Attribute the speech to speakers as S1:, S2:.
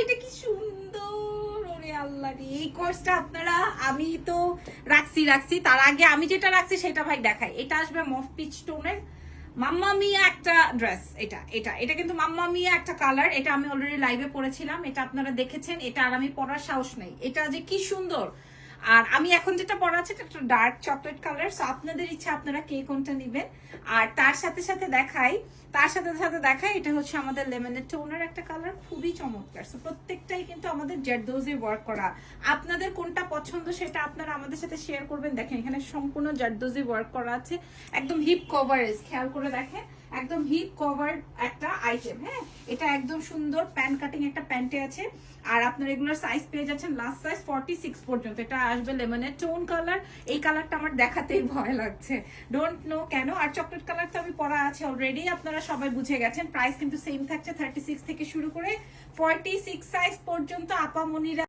S1: এটা কি সুন্দর, ওরে আল্লাহ রে। এই কোর্সটা আপনারা, আমি তো রাখছি তার আগে আমি যেটা রাখছি সেটা ভাই দেখাই। এটা আসবে মফ পিচ টোনের মাম্মা মিয়া একটা ড্রেস। এটা এটা এটা কিন্তু মাম্মা মিয়া একটা কালার। এটা আমি অলরেডি লাইভে পরেছিলাম, এটা আপনারা দেখেছেন। এটা আর আমি পরার সাহস নেই, এটা যে কি সুন্দর। আর আমি এখন যেটা পরা আছে এটা একটা ডার্ক চকলেট কালার। সো আপনাদের ইচ্ছা আপনারা কে কোনটা নেবেন। আর তার সাথে সাথে দেখাই, এটা হচ্ছে আমাদের লেমনের টোনের একটা কালার, খুবই চমৎকার। সো প্রত্যেকটাই কিন্তু আমাদের জারদোজি ওয়ার্ক করা। আপনাদের কোনটা পছন্দ সেটা আপনারা আমাদের সাথে শেয়ার করবেন। দেখেন এখানে সম্পূর্ণ জারদোজি ওয়ার্ক করা আছে, একদম হিপ কভারেজ, খেয়াল করে দেখেন একদম হিপ কভার একটা আইটেম। হ্যাঁ, এটা একদম সুন্দর প্যান্ট কাটিং একটা প্যান্টে আছে। আর আপনার রেগুলার সাইজ পেয়ে যাচ্ছেন লাস্ট সাইজ 46 পর্যন্ত। এটা আসবে লেমনের টোন কালার। এই কালারটা আমার দেখাতেই ভয় লাগছে, ডোন্ট নো কেন। আর চকলেট কালার তো আমি পরা আছে অলরেডি, আপনারা সবাই বুঝে গেছেন। প্রাইস কিন্তু সেম থাকছে 36 থেকে শুরু করে 46 সাইজ পর্যন্ত আপামনিরা